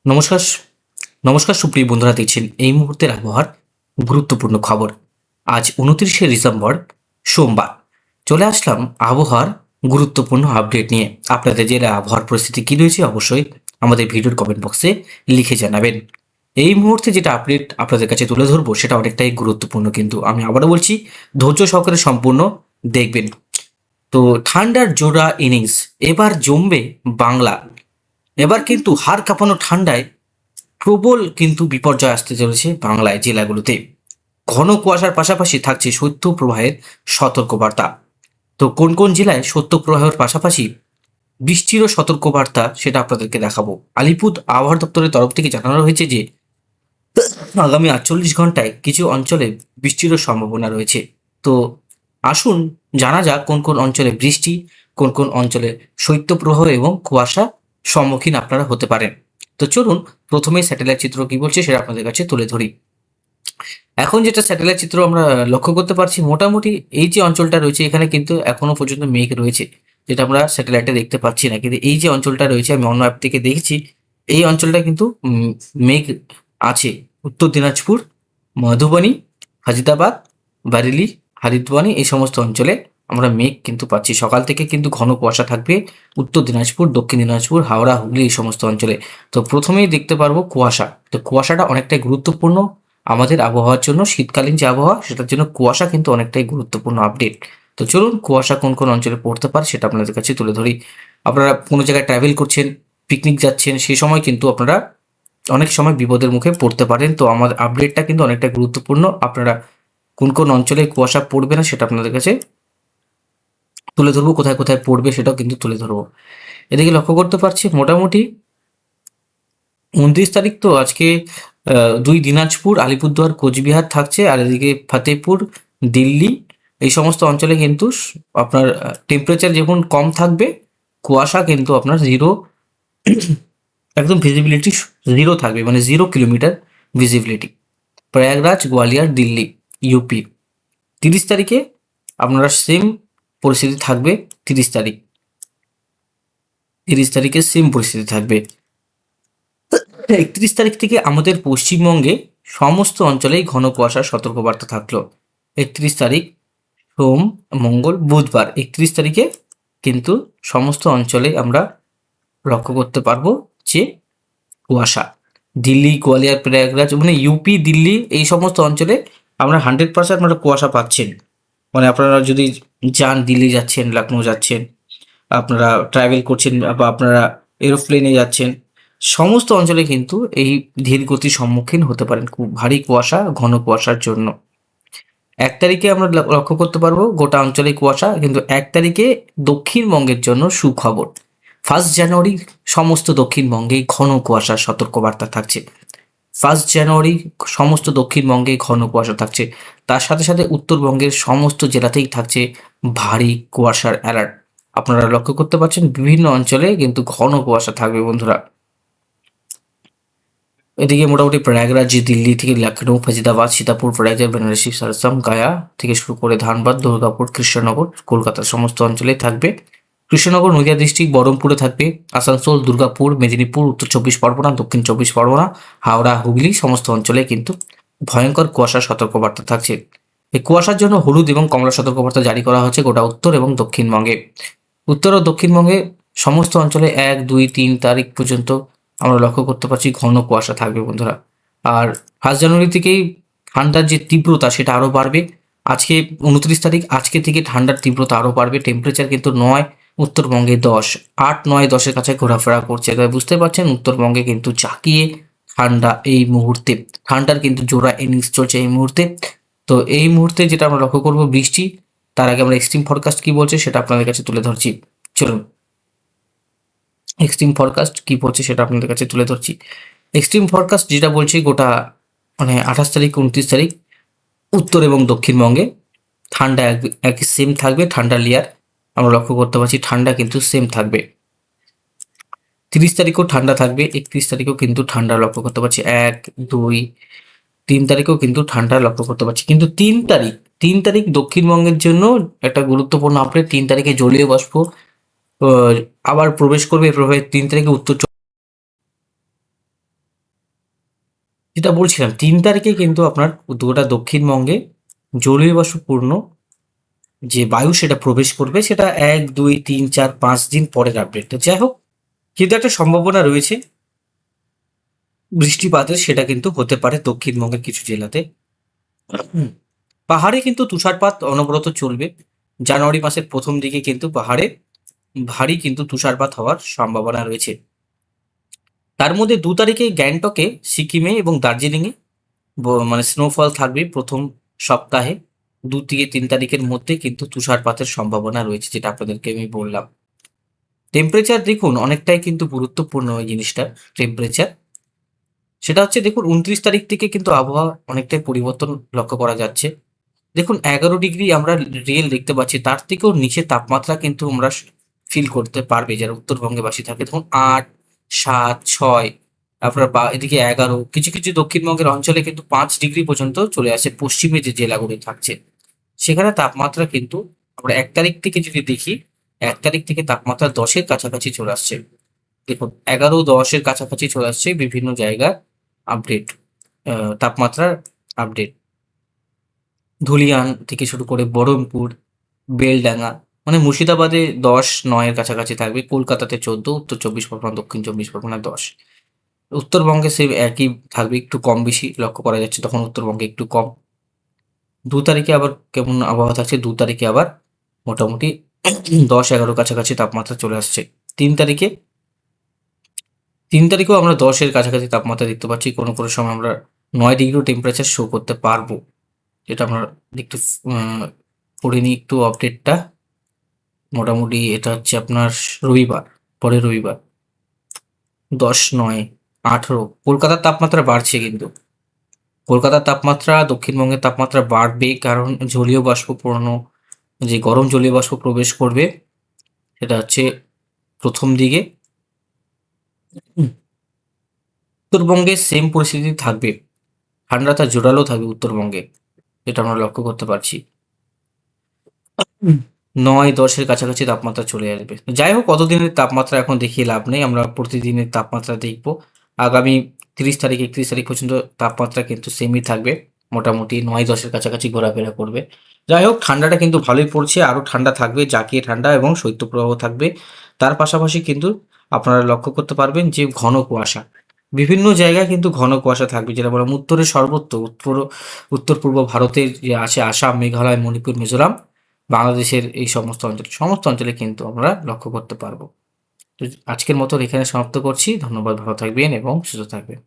নমস্কার নমস্কার সুপ্রিয় বন্ধুরা, দেখছেন এই মুহূর্তের আবহাওয়ার গুরুত্বপূর্ণ খবর। আজ 29শে ডিসেম্বর সোমবার চলে আসলাম আবহাওয়ার গুরুত্বপূর্ণ আপডেট নিয়ে। আপনাদের জেলা আবহাওয়ার পরিস্থিতি কী রয়েছে অবশ্যই আমাদের ভিডিওর কমেন্ট বক্সে লিখে জানাবেন। এই মুহূর্তে যেটা আপডেট আপনাদের কাছে তুলে ধরবো সেটা অনেকটাই গুরুত্বপূর্ণ, কিন্তু আমি আবারও বলছি ধৈর্য সহকারে সম্পূর্ণ দেখবেন। তো ঠান্ডার জোড়া ইনিংস এবার জমবে বাংলা। এবার কিন্তু হাড় কাঁপানো ঠান্ডায় প্রবল কিন্তু বিপর্যয় আসতে চলেছে বাংলায় জেলাগুলোতে। ঘন কুয়াশার পাশাপাশি থাকছে শৈত্যপ্রবাহের সতর্কবার্তা। তো কোন কোন জেলায় শৈত্যপ্রবাহের পাশাপাশি বৃষ্টিরও সতর্কবার্তা সেটা আপনাদেরকে দেখাবো। আলিপুর আবহাওয়া দপ্তরের তরফ থেকে জানানো হয়েছে যে আগামী 48 ঘন্টায় কিছু অঞ্চলে বৃষ্টিরও সম্ভাবনা রয়েছে। তো আসুন জানা যাক কোন কোন অঞ্চলে বৃষ্টি, কোন কোন অঞ্চলে শৈত্যপ্রবাহ এবং কুয়াশা সম্মুখীন আপনারা হতে পারেন। তো চলুন প্রথমেই স্যাটেলাইট চিত্র কি বলছে সেটা আপনাদের কাছে তুলে ধরি। এখন যেটা স্যাটেলাইট চিত্র আমরা লক্ষ্য করতে পারছি, মোটামুটি এই যে অঞ্চলটা রয়েছে এখানে কিন্তু এখনো পর্যন্ত মেঘ রয়েছে, যেটা আমরা স্যাটেলাইটে দেখতে পাচ্ছি না। কিন্তু এই যে অঞ্চলটা রয়েছে, আমি অন্য অ্যাপ থেকে দেখেছি, এই অঞ্চলটা কিন্তু মেঘ আছে। উত্তর দিনাজপুর, মধুবনী, হাজিদাবাদ, বারেলি, হারিদ্বানি এই সমস্ত অঞ্চলে আমরা মেঘ কিন্তু পাচ্ছি। সকাল থেকে কিন্তু ঘন কুয়াশা থাকবে উত্তর দিনাজপুর, দক্ষিণ দিনাজপুর, হাওড়া, হুগলি এই সমস্ত অঞ্চলে। তো প্রথমেই দেখতে পারবো কুয়াশা। তো কুয়াশাটা অনেকটাই গুরুত্বপূর্ণ আমাদের আবহাওয়ার জন্য। শীতকালীন যে আবহাওয়া সেটার জন্য কুয়াশা কিন্তু অনেকটাই গুরুত্বপূর্ণ আপডেট। তো চলুন কুয়াশা কোন কোন অঞ্চলে পড়তে পারে সেটা আপনাদের কাছে তুলে ধরি। আপনারা কোনো জায়গায় ট্রাভেল করছেন, পিকনিক যাচ্ছেন, সেই সময় কিন্তু আপনারা অনেক সময় বিপদের মুখে পড়তে পারেন। তো আমার আপডেটটা কিন্তু অনেকটা গুরুত্বপূর্ণ। আপনারা কোন কোন অঞ্চলে কুয়াশা পড়বে না সেটা আপনাদের কাছে তুলে ধরবো, কোথায় কোথায় পড়বে সেটাও কিন্তু তুলে ধরবো। এদিকে লক্ষ্য করতে পারছি মোটামুটি 29 তারিখ তো আজকে দুই দিনাজপুর, আলিপুরদুয়ার, কোচবিহার থাকছে। আর এদিকে ফতেপুর, দিল্লি এই সমস্ত অঞ্চলে কিন্তু আপনার টেম্পারেচার যখন কম থাকবে, কুয়াশা কিন্তু আপনার জিরো, একদম ভিজিবিলিটি জিরো থাকবে, মানে 0 kilometre visibility. Prayagraj, Gwalior, Delhi, UP 30 তারিখে আপনারা সেম পরিস্থিতি থাকবে। 30 তারিখে সেম পরিস্থিতি থাকবে। 31 তারিখ থেকে আমাদের পশ্চিমবঙ্গে সমস্ত অঞ্চলেই ঘন কুয়াশার সতর্কবার্তা থাকলো। 31 তারিখ সোম, মঙ্গল, বুধবার 31 তারিখে কিন্তু সমস্ত অঞ্চলে আমরা লক্ষ্য করতে পারবো যে কুয়াশা। দিল্লি, গোয়ালিয়র, প্রয়াগরাজ মানে ইউপি, দিল্লি এই সমস্ত অঞ্চলে আমরা 100% আপনারা কুয়াশা পাচ্ছেন। মানে আপনারা যদি যান, দিল্লি যাচ্ছেন, লখনৌ যাচ্ছেন, আপনারা ট্রাভেল করছেন বা আপনারা এরোপ্লেনে যাচ্ছেন, সমস্ত অঞ্চলে কিন্তু এই ধীর গতির সম্মুখীন হতে পারেন খুব ভারী কুয়াশা, ঘন কুয়াশার জন্য। 1 তারিখে আমরা লক্ষ্য করতে পারবো গোটা অঞ্চলে কুয়াশা, কিন্তু 1 তারিখে দক্ষিণবঙ্গের জন্য সুখবর। 1 জানুয়ারি সমস্ত দক্ষিণবঙ্গেই ঘন কুয়াশার সতর্কবার্তা থাকছে। 1 জানুয়ারি সমস্ত দক্ষিণবঙ্গে ঘন কুয়াশা থাকছে। তার সাথে সাথে উত্তরবঙ্গের সমস্ত জেলাতেই থাকছে ভারী কুয়াশার অ্যালার্ট। আপনারা লক্ষ্য করতে পারছেন বিভিন্ন অঞ্চলে কিন্তু ঘন কুয়াশা থাকবে বন্ধুরা। এদিকে মোটামুটি প্রয়াগরাজ, দিল্লি থেকে লখনৌ, ফজিদাবাদ, সীতাপুর, প্রয়াগরাজ, বেনারসি, সারসাম, গায়া থেকে শুরু করে ধানবাদ, দুর্গাপুর, কৃষ্ণনগর, কলকাতার সমস্ত অঞ্চলেই থাকবে। কৃষ্ণনগর, নদিয়া ডিস্ট্রিক্ট, বহরমপুরে থাকবে। আসানসোল, দুর্গাপুর, মেদিনীপুর, উত্তর 24 পরগনা, দক্ষিণ 24 পরগনা, হাওড়া, হুগলি সমস্ত অঞ্চলে কিন্তু ভয়ঙ্কর কুয়াশার সতর্কবার্তা থাকছে। এই কুয়াশার জন্য হলুদ এবং কমলা সতর্কবার্তা জারি করা হচ্ছে গোটা উত্তর এবং দক্ষিণবঙ্গে। উত্তর ও দক্ষিণবঙ্গে সমস্ত অঞ্চলে 1, 2, 3 তারিখ পর্যন্ত আমরা লক্ষ্য করতে পারছি ঘন কুয়াশা থাকবে বন্ধুরা। আর 1 জানুয়ারি থেকেই ঠান্ডার যে তীব্রতা সেটা আরও বাড়বে। আজকে 29 তারিখ, আজকে থেকে ঠান্ডার তীব্রতা আরও বাড়বে। টেম্পারেচার কিন্তু 9, উত্তরবঙ্গে 10, 8, 9, 10-এর কাছে ঘোরাফেরা করছে। তাই বুঝতে পারছেন উত্তরবঙ্গে কিন্তু জাঁকিয়ে ঠান্ডা এই মুহূর্তে। ঠান্ডার কিন্তু জোড়া ইনিংস চলছে এই মুহূর্তে। তো এই মুহূর্তে যেটা আমরা লক্ষ্য করবো বৃষ্টি। তার আগে আমরা এক্সট্রিম ফরকাস্ট কি বলছে সেটা আপনাদের কাছে তুলে ধরছি। চলুন এক্সট্রিম ফরকাস্ট কি বলছে সেটা আপনাদের কাছে তুলে ধরছি। এক্সট্রিম ফরকাস্ট যেটা বলছে গোটা মানে 28 তারিখ, 29 তারিখ উত্তর এবং দক্ষিণবঙ্গে ঠান্ডা একই সেম থাকবে। ঠান্ডা লেয়ার আমরা লক্ষ্য করতে পারছি, ঠান্ডা কিন্তু সেম থাকবে। 30 তারিখও ঠান্ডা থাকবে। 31 তারিখেও কিন্তু ঠান্ডা লক্ষ্য করতে পারছি। 1, 2, 3 তারিখেও কিন্তু ঠান্ডা লক্ষ্য করতে পারছি। কিন্তু 3 তারিখ দক্ষিণবঙ্গের জন্য একটা গুরুত্বপূর্ণ আপডেট। 3 তারিখে জলীয় বাষ্প আবার প্রবেশ করবে। এভাবে 3 তারিখে উত্তর যেটা বলছিলাম 3 তারিখে কিন্তু আপনার গোটা দক্ষিণবঙ্গে জলীয় বাষ্পপূর্ণ যে বায়ু সেটা প্রবেশ করবে, সেটা 1, 2, 3, 4, 5 দিন পরের আপডেট। তো যাই হোক, কিন্তু একটা সম্ভাবনা রয়েছে বৃষ্টিপাতের, সেটা কিন্তু হতে পারে দক্ষিণবঙ্গের কিছু জেলাতে। হুম। পাহাড়ে কিন্তু তুষারপাত অনবরত চলবে। জানুয়ারি মাসের প্রথম দিকে কিন্তু পাহাড়ে ভারী কিন্তু তুষারপাত হওয়ার সম্ভাবনা রয়েছে। তার মধ্যে 2 তারিখে গ্যাংটকে, সিকিমে এবং দার্জিলিংয়ে মানে স্নোফল থাকবে প্রথম সপ্তাহে। 2 থেকে 3 তারিখের মধ্যে কিন্তু তুষারপাতের সম্ভাবনা রয়েছে, যেটা আপনাদেরকে আমি বললাম। টেম্পারেচার দেখুন অনেকটাই কিন্তু গুরুত্বপূর্ণ ওই জিনিসটা, টেম্পারেচার। সেটা হচ্ছে দেখুন 29 তারিখ থেকে কিন্তু আবহাওয়া অনেকটাই পরিবর্তন লক্ষ্য করা যাচ্ছে। দেখুন 11 ডিগ্রি আমরা রিয়েল দেখতে পাচ্ছি, তার থেকেও নিচে তাপমাত্রা কিন্তু আমরা ফিল করতে পারবে যারা উত্তরবঙ্গে বাসী থাকে। দেখুন 8, 7, 6, আপনার এদিকে 11, কিছু কিছু দক্ষিণবঙ্গের অঞ্চলে কিন্তু 5 ডিগ্রি পর্যন্ত চলে আসে, পশ্চিমে যে জেলাগুলি থাকছে সেখানে তাপমাত্রা কিন্তু আমরা 1 তারিখ থেকে যদি দেখি, 1 তারিখ থেকে তাপমাত্রা 10-এর কাছাকাছি চলে আসছে। দেখুন 11, 10-এর কাছাকাছি চলে আসছে বিভিন্ন জায়গার আপডেট, তাপমাত্রার আপডেট। ধুলিয়ান থেকে শুরু করে বহরমপুর, বেলডাঙ্গা, মানে মুর্শিদাবাদে 10, 9-এর কাছাকাছি থাকবে, কলকাতাতে 14, উত্তর 24 পরগনা, দক্ষিণ 24 পরগনা 10। উত্তরবঙ্গে সেই একই থাকবে, একটু কম বেশি লক্ষ্য করা যাচ্ছে, তখন উত্তরবঙ্গে একটু কম। 2 তারিখে আবার কেমন আবহাওয়া থাকছে, 2 তারিখে আবার মোটামুটি 10, 11 কাছাকাছি তাপমাত্রা চলে আসছে। 3 তারিখে 3 তারিখেও আমরা 10-এর কাছাকাছি তাপমাত্রা দেখতে পাচ্ছি, কোনো কোনো সময় আমরা 9 ডিগ্রিও টেম্পারেচার শো করতে পারবো। যেটা আমরা একটু পড়ে নিই একটু আপডেটটা। মোটামুটি এটা হচ্ছে আপনার রবিবার, পরের রবিবার 10, 9, 18। কলকাতার তাপমাত্রা বাড়ছে কিন্তু। কলকাতার তাপমাত্রা, দক্ষিণবঙ্গের তাপমাত্রা বাড়বে, কারণ জলীয় বাষ্পপূর্ণ যে গরম জলীয় বাষ্প প্রবেশ করবে, সেটা হচ্ছে প্রথম দিকে। হুম, উত্তরবঙ্গে সেম পরিস্থিতি থাকবে, ঠান্ডাটা জোরালো থাকবে উত্তরবঙ্গে, এটা আমরা লক্ষ্য করতে পারছি। 9, 10-এর কাছাকাছি তাপমাত্রা চলে আসবে। যাই হোক, কতদিনের তাপমাত্রা এখন দেখিয়ে লাভ নেই, আমরা প্রতিদিনের তাপমাত্রা দেখব। আগামী 30 তারিখ, 31 তারিখ পর্যন্ত তাপমাত্রা কিন্তু সেমই থাকবে, মোটামুটি 9, 10-এর কাছাকাছি ঘোরাফেরা করবে। যাই হোক, ঠান্ডাটা কিন্তু ভালোই পড়ছে, আরও ঠান্ডা থাকবে, জাঁকিয়ে ঠান্ডা এবং শৈত্যপ্রবাহ থাকবে। তার পাশাপাশি কিন্তু আপনারা লক্ষ্য করতে পারবেন যে ঘন কুয়াশা, বিভিন্ন জায়গায় কিন্তু ঘন কুয়াশা থাকবে, যেটা বললাম উত্তরের সর্বত্র, উত্তর পূর্ব ভারতের যে আছে আসাম, মেঘালয়, মণিপুর, মিজোরাম, বাংলাদেশের এই সমস্ত অঞ্চলে কিন্তু আমরা লক্ষ্য করতে পারবো। তো আজকের মতো এখানে সমাপ্ত করছি। ধন্যবাদ, ভালো থাকবেন এবং সুস্থ থাকবেন।